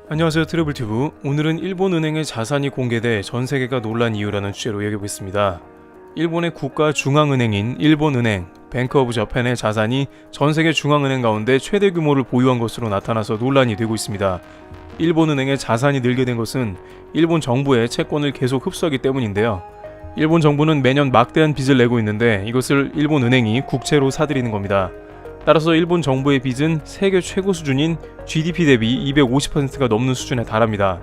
안녕하세요, 트래블튜브. 오늘은 일본은행의 자산이 공개돼 전세계가 놀란 이유라는 주제로 얘기해보겠습니다. 일본의 국가 중앙은행인 일본은행, 뱅크 오브 저팬의 자산이 전세계 중앙은행 가운데 최대 규모를 보유한 것으로 나타나서 논란이 되고 있습니다. 일본은행의 자산이 늘게 된 것은 일본 정부의 채권을 계속 흡수하기 때문인데요. 일본 정부는 매년 막대한 빚을 내고 있는데 이것을 일본은행이 국채로 사들이는 겁니다. 따라서 일본 정부의 빚은 세계 최고 수준인 GDP 대비 250%가 넘는 수준에 달합니다.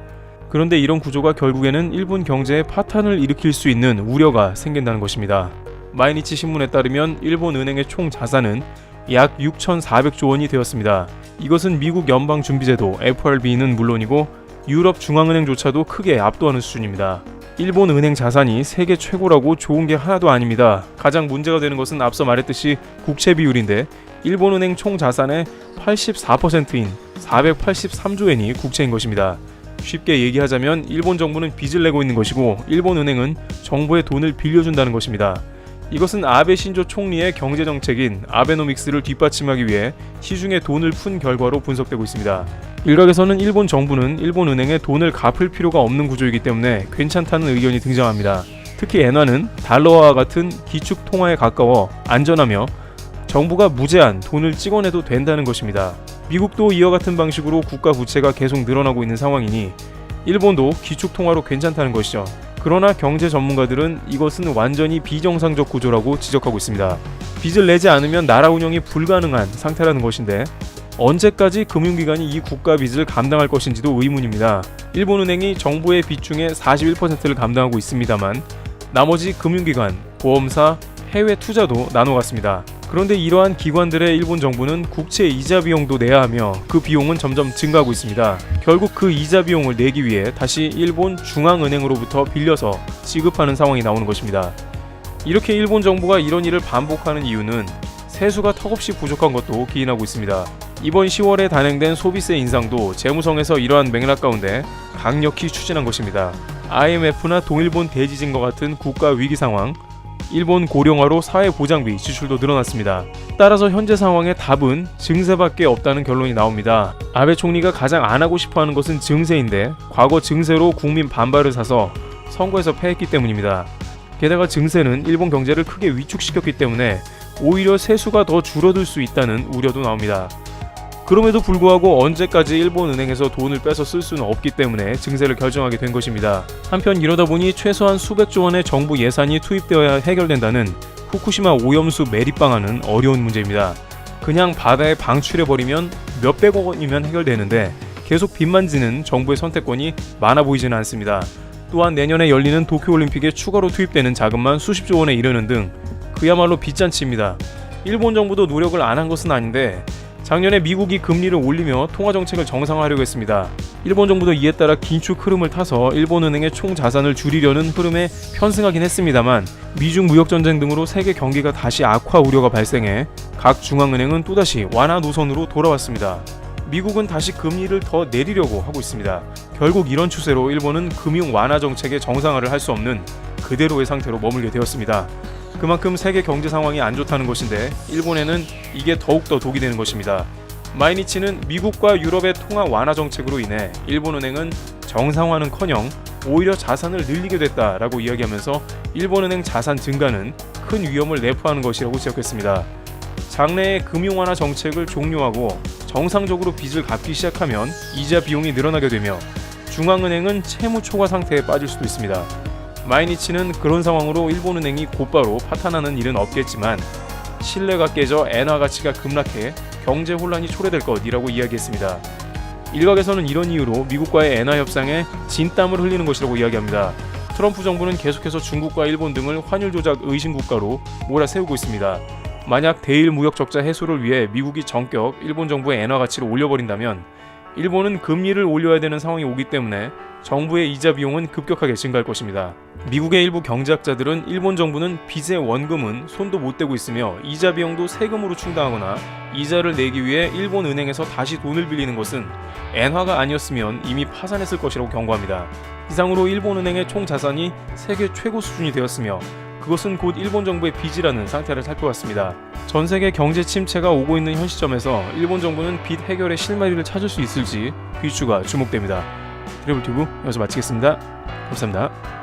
그런데 이런 구조가 결국에는 일본 경제에 파탄을 일으킬 수 있는 우려가 생긴다는 것입니다. 마이니치 신문에 따르면 일본 은행의 총 자산은 약 6,400조 원이 되었습니다. 이것은 미국 연방준비제도 FRB는 물론이고 유럽 중앙은행조차도 크게 압도하는 수준입니다. 일본 은행 자산이 세계 최고라고 좋은 게 하나도 아닙니다. 가장 문제가 되는 것은 앞서 말했듯이 국채 비율인데 일본은행 총 자산의 84%인 483조 엔이 국채인 것입니다. 쉽게 얘기하자면 일본 정부는 빚을 내고 있는 것이고 일본은행은 정부의 돈을 빌려준다는 것입니다. 이것은 아베 신조 총리의 경제정책인 아베노믹스를 뒷받침하기 위해 시중에 돈을 푼 결과로 분석되고 있습니다. 일각에서는 일본 정부는 일본은행에 돈을 갚을 필요가 없는 구조이기 때문에 괜찮다는 의견이 등장합니다. 특히 엔화는 달러와 같은 기축 통화에 가까워 안전하며 정부가 무제한 돈을 찍어내도 된다는 것입니다. 미국도 이와 같은 방식으로 국가 부채가 계속 늘어나고 있는 상황이니 일본도 기축 통화로 괜찮다는 것이죠. 그러나 경제 전문가들은 이것은 완전히 비정상적 구조라고 지적하고 있습니다. 빚을 내지 않으면 나라 운영이 불가능한 상태라는 것인데 언제까지 금융기관이 이 국가 빚을 감당할 것인지도 의문입니다. 일본은행이 정부의 빚 중에 41%를 감당하고 있습니다만 나머지 금융기관, 보험사, 해외 투자도 나눠 갔습니다. 그런데 이러한 기관들의 일본 정부는 국채 이자 비용도 내야 하며 그 비용은 점점 증가하고 있습니다. 결국 그 이자 비용을 내기 위해 다시 일본 중앙은행으로부터 빌려서 지급하는 상황이 나오는 것입니다. 이렇게 일본 정부가 이런 일을 반복하는 이유는 세수가 턱없이 부족한 것도 기인하고 있습니다. 이번 10월에 단행된 소비세 인상도 재무성에서 이러한 맥락 가운데 강력히 추진한 것입니다. IMF나 동일본 대지진과 같은 국가 위기 상황, 일본 고령화로 사회보장비 지출도 늘어났습니다. 따라서 현재 상황의 답은 증세밖에 없다는 결론이 나옵니다. 아베 총리가 가장 안 하고 싶어하는 것은 증세인데 과거 증세로 국민 반발을 사서 선거에서 패했기 때문입니다. 게다가 증세는 일본 경제를 크게 위축시켰기 때문에 오히려 세수가 더 줄어들 수 있다는 우려도 나옵니다. 그럼에도 불구하고 언제까지 일본은행에서 돈을 빼서 쓸 수는 없기 때문에 증세를 결정하게 된 것입니다. 한편 이러다 보니 최소한 수백조 원의 정부 예산이 투입되어야 해결된다는 후쿠시마 오염수 매립 방안은 어려운 문제입니다. 그냥 바다에 방출해버리면 몇백억 원이면 해결되는데 계속 빚만 지는 정부의 선택권이 많아 보이지는 않습니다. 또한 내년에 열리는 도쿄올림픽에 추가로 투입되는 자금만 수십조 원에 이르는 등 그야말로 빚잔치입니다. 일본 정부도 노력을 안 한 것은 아닌데 작년에 미국이 금리를 올리며 통화정책을 정상화하려고 했습니다. 일본 정부도 이에 따라 긴축 흐름을 타서 일본은행의 총 자산을 줄이려는 흐름에 편승하긴 했습니다만 미중 무역전쟁 등으로 세계 경기가 다시 악화 우려가 발생해 각 중앙은행은 또다시 완화 노선으로 돌아왔습니다. 미국은 다시 금리를 더 내리려고 하고 있습니다. 결국 이런 추세로 일본은 금융 완화 정책의 정상화를 할 수 없는 그대로의 상태로 머물게 되었습니다. 그만큼 세계 경제 상황이 안 좋다는 것인데 일본에는 이게 더욱더 독이 되는 것입니다. 마이니치는 미국과 유럽의 통화 완화 정책으로 인해 일본은행은 정상화는커녕 오히려 자산을 늘리게 됐다라고 이야기하면서 일본은행 자산 증가는 큰 위험을 내포하는 것이라고 지적했습니다. 장래의 금융 완화 정책을 종료하고 정상적으로 빚을 갚기 시작하면 이자 비용이 늘어나게 되며 중앙은행은 채무 초과 상태에 빠질 수도 있습니다. 마이니치는 그런 상황으로 일본은행이 곧바로 파탄하는 일은 없겠지만 신뢰가 깨져 엔화 가치가 급락해 경제 혼란이 초래될 것이라고 이야기했습니다. 일각에서는 이런 이유로 미국과의 엔화 협상에 진땀을 흘리는 것이라고 이야기합니다. 트럼프 정부는 계속해서 중국과 일본 등을 환율 조작 의심 국가로 몰아세우고 있습니다. 만약 대일 무역 적자 해소를 위해 미국이 전격 일본 정부의 엔화 가치를 올려버린다면 일본은 금리를 올려야 되는 상황이 오기 때문에 정부의 이자 비용은 급격하게 증가할 것입니다. 미국의 일부 경제학자들은 일본 정부는 빚의 원금은 손도 못 대고 있으며 이자 비용도 세금으로 충당하거나 이자를 내기 위해 일본 은행에서 다시 돈을 빌리는 것은 엔화가 아니었으면 이미 파산했을 것이라고 경고합니다. 이상으로 일본 은행의 총 자산이 세계 최고 수준이 되었으며 그것은 곧 일본 정부의 빚이라는 상태를 살펴봤습니다. 전세계 경제 침체가 오고 있는 현 시점에서 일본 정부는 빚 해결의 실마리를 찾을 수 있을지 이슈가 주목됩니다. 트래블튜브 여기서 마치겠습니다. 감사합니다.